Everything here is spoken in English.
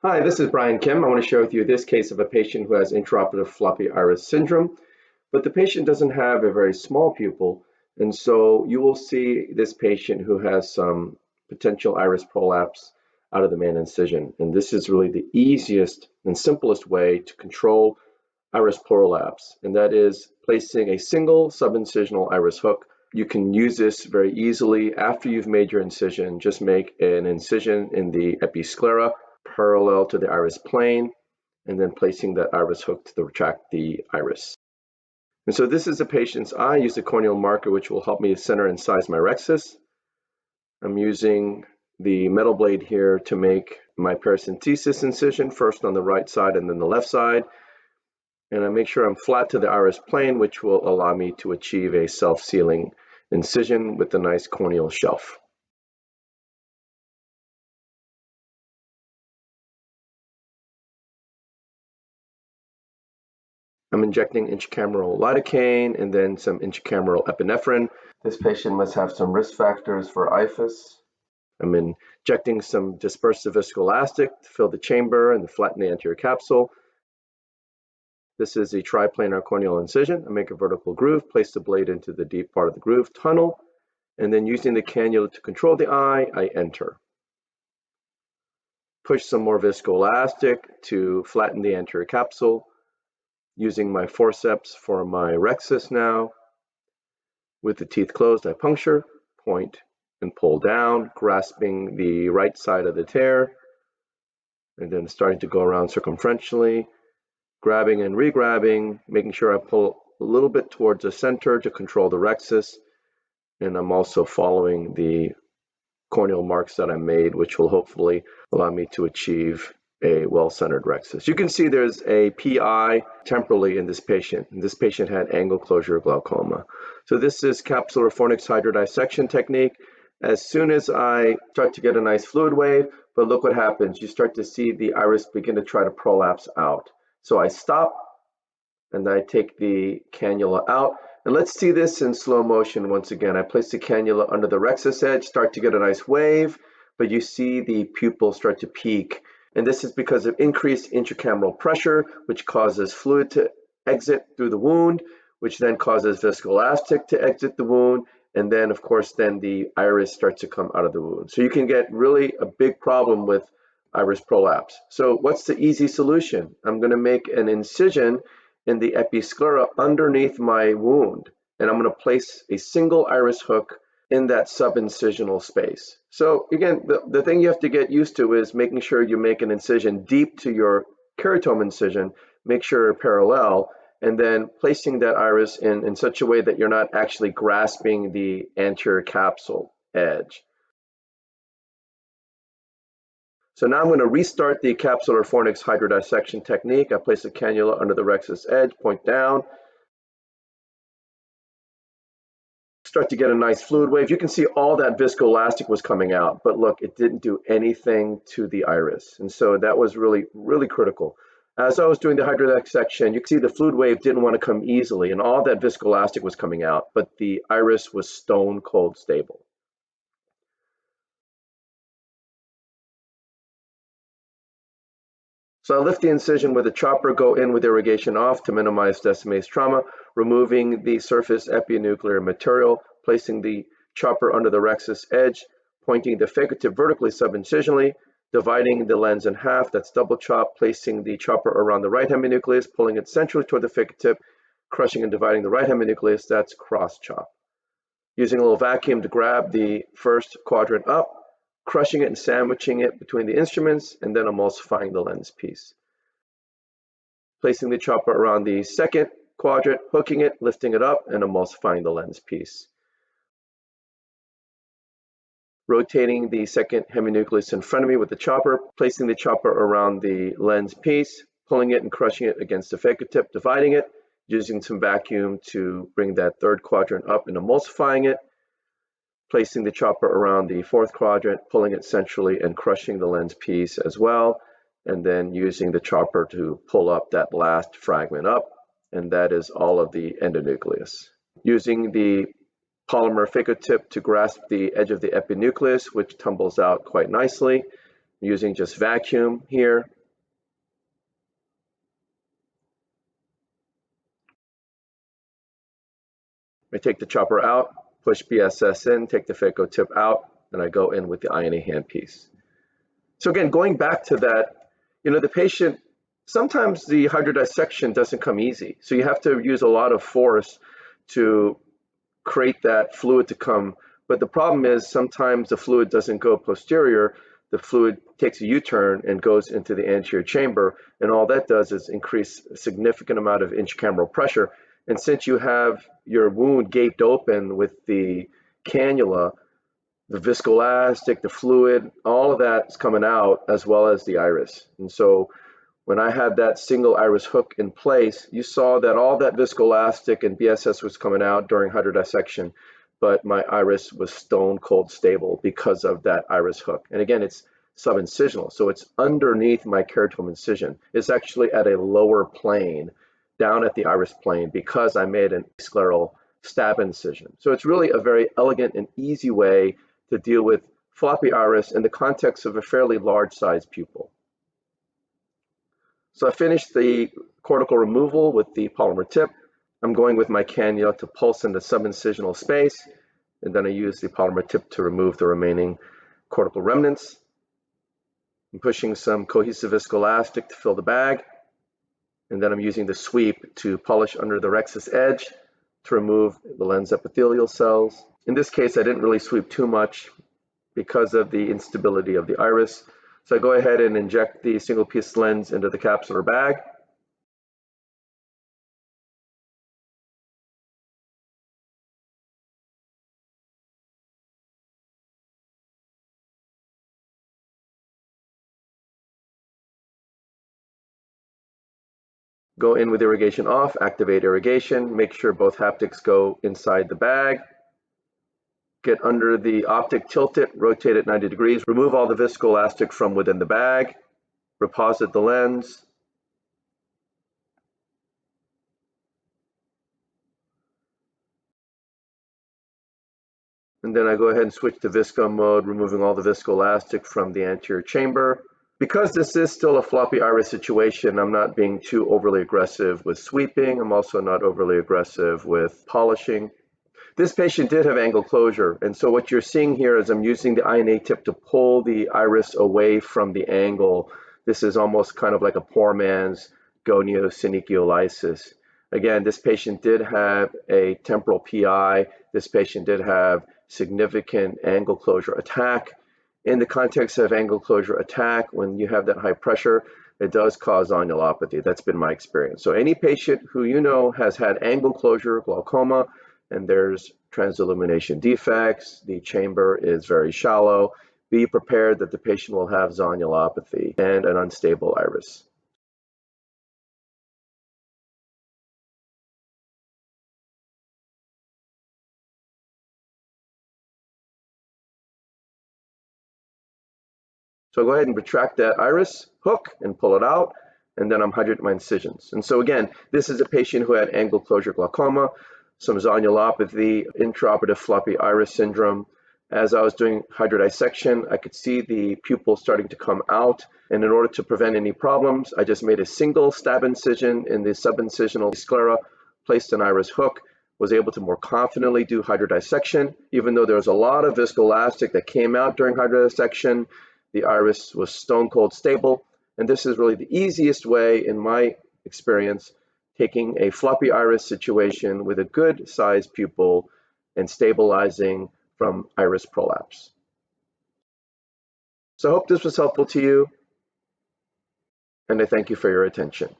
Hi, this is Brian Kim. I want to share with you this case of a patient who has intraoperative floppy iris syndrome, but the patient doesn't have a very small pupil, and so you will see this patient who has some potential iris prolapse out of the main incision. And this is really the easiest and simplest way to control iris prolapse, and that is placing a single subincisional iris hook. You can use this very easily after you've made your incision. Just make an incision in the episclera parallel to the iris plane, and then placing that iris hook to retract the iris. And so this is a patient's eye. I use a corneal marker, which will help me center and size my rhexis. I'm using the metal blade here to make my paracentesis incision, first on the right side and then the left side. And I make sure I'm flat to the iris plane, which will allow me to achieve a self-sealing incision with a nice corneal shelf. I'm injecting intracameral lidocaine and then some intracameral epinephrine. This patient must have some risk factors for IFUS. I'm injecting some dispersive viscoelastic to fill the chamber and flatten the anterior capsule. This is a triplanar corneal incision. I make a vertical groove, place the blade into the deep part of the groove, tunnel, and then using the cannula to control the eye, I enter. Push some more viscoelastic to flatten the anterior capsule. Using my forceps for my rhexis now. With the teeth closed, I puncture, point, and pull down, grasping the right side of the tear, and then starting to go around circumferentially, grabbing and re-grabbing, making sure I pull a little bit towards the center to control the rhexis, and I'm also following the corneal marks that I made, which will hopefully allow me to achieve a well-centered rhexis. You can see there's a PI temporally in this patient. And this patient had angle closure glaucoma. So this is capsular fornix hydrodissection technique. As soon as I start to get a nice fluid wave, but look what happens. You start to see the iris begin to try to prolapse out. So I stop and I take the cannula out. And let's see this in slow motion once again. I place the cannula under the rhexis edge, start to get a nice wave, but you see the pupil start to peak. And this is because of increased intracameral pressure, which causes fluid to exit through the wound, which then causes viscoelastic to exit the wound. And then, of course, then the iris starts to come out of the wound. So you can get really a big problem with iris prolapse. So what's the easy solution? I'm going to make an incision in the episclera underneath my wound, and I'm going to place a single iris hook in that subincisional space. So again, the thing you have to get used to is making sure you make an incision deep to your keratome incision, make sure parallel, and then placing that iris in such a way that you're not actually grasping the anterior capsule edge. So now I'm going to restart the capsular fornix hydrodissection technique. I place a cannula under the rhexis edge, point down, start to get a nice fluid wave. You can see all that viscoelastic was coming out, but look, it didn't do anything to the iris. And so that was really, really critical. As I was doing the hydrodissection, you can see the fluid wave didn't want to come easily, and all that viscoelastic was coming out, but the iris was stone cold stable. So I lift the incision with a chopper, go in with irrigation off to minimize Descemet's trauma, removing the surface epinuclear material, placing the chopper under the rhexis edge, pointing the phacoetip vertically subincisionally, dividing the lens in half, that's double chop, placing the chopper around the right heminucleus, pulling it centrally toward the phacoetip, crushing and dividing the right heminucleus, that's cross chop. Using a little vacuum to grab the first quadrant up, crushing it and sandwiching it between the instruments, and then emulsifying the lens piece. Placing the chopper around the second quadrant, hooking it, lifting it up, and emulsifying the lens piece. Rotating the second heminucleus in front of me with the chopper, placing the chopper around the lens piece, pulling it and crushing it against the phacoetip, dividing it, using some vacuum to bring that third quadrant up and emulsifying it, placing the chopper around the fourth quadrant, pulling it centrally and crushing the lens piece as well, and then using the chopper to pull up that last fragment up, and that is all of the endonucleus. Using the polymer phacoetip to grasp the edge of the epinucleus, which tumbles out quite nicely, I'm using just vacuum here. I take the chopper out, push BSS in, take the phaco tip out, and I go in with the INA handpiece. So again, going back to that, the patient, sometimes the hydrodissection doesn't come easy. So you have to use a lot of force to create that fluid to come. But the problem is sometimes the fluid doesn't go posterior. The fluid takes a U-turn and goes into the anterior chamber. And all that does is increase a significant amount of intracameral pressure. And since you have your wound gaped open with the cannula, the viscoelastic, the fluid, all of that is coming out as well as the iris. And so when I had that single iris hook in place, you saw that all that viscoelastic and BSS was coming out during hydrodissection, but my iris was stone cold stable because of that iris hook. And again, it's subincisional, so it's underneath my keratome incision. It's actually at a lower plane, down at the iris plane, because I made an scleral stab incision. So it's really a very elegant and easy way to deal with floppy iris in the context of a fairly large size pupil. So I finished the cortical removal with the polymer tip. I'm going with my cannula to pulse in the subincisional space, and then I use the polymer tip to remove the remaining cortical remnants. I'm pushing some cohesive viscoelastic to fill the bag, and then I'm using the sweep to polish under the rexus edge to remove the lens epithelial cells. In this case, I didn't really sweep too much because of the instability of the iris. So I go ahead and inject the single piece lens into the capsular bag. Go in with irrigation off, activate irrigation, make sure both haptics go inside the bag. Get under the optic, tilt it, rotate it 90 degrees, remove all the viscoelastic from within the bag, reposit the lens. And then I go ahead and switch to visco mode, removing all the viscoelastic from the anterior chamber. Because this is still a floppy iris situation, I'm not being too overly aggressive with sweeping. I'm also not overly aggressive with polishing. This patient did have angle closure, and so what you're seeing here is I'm using the INA tip to pull the iris away from the angle. This is almost kind of like a poor man's goniosynechiolisis. Again, this patient did have a temporal PI. This patient did have significant angle closure attack. In the context of angle closure attack, when you have that high pressure, it does cause zonulopathy. That's been my experience. So any patient who has had angle closure glaucoma, and there's transillumination defects, the chamber is very shallow, be prepared that the patient will have zonulopathy and an unstable iris. So go ahead and retract that iris hook and pull it out, and then I'm hydrating my incisions. And so again, this is a patient who had angle closure glaucoma, some zonulopathy, intraoperative floppy iris syndrome. As I was doing hydrodissection, I could see the pupil starting to come out. And in order to prevent any problems, I just made a single stab incision in the subincisional sclera, placed an iris hook, was able to more confidently do hydrodissection. Even though there was a lot of viscoelastic that came out during hydrodissection, the iris was stone cold stable. And this is really the easiest way, in my experience, taking a floppy iris situation with a good sized pupil and stabilizing from iris prolapse. So I hope this was helpful to you, and I thank you for your attention.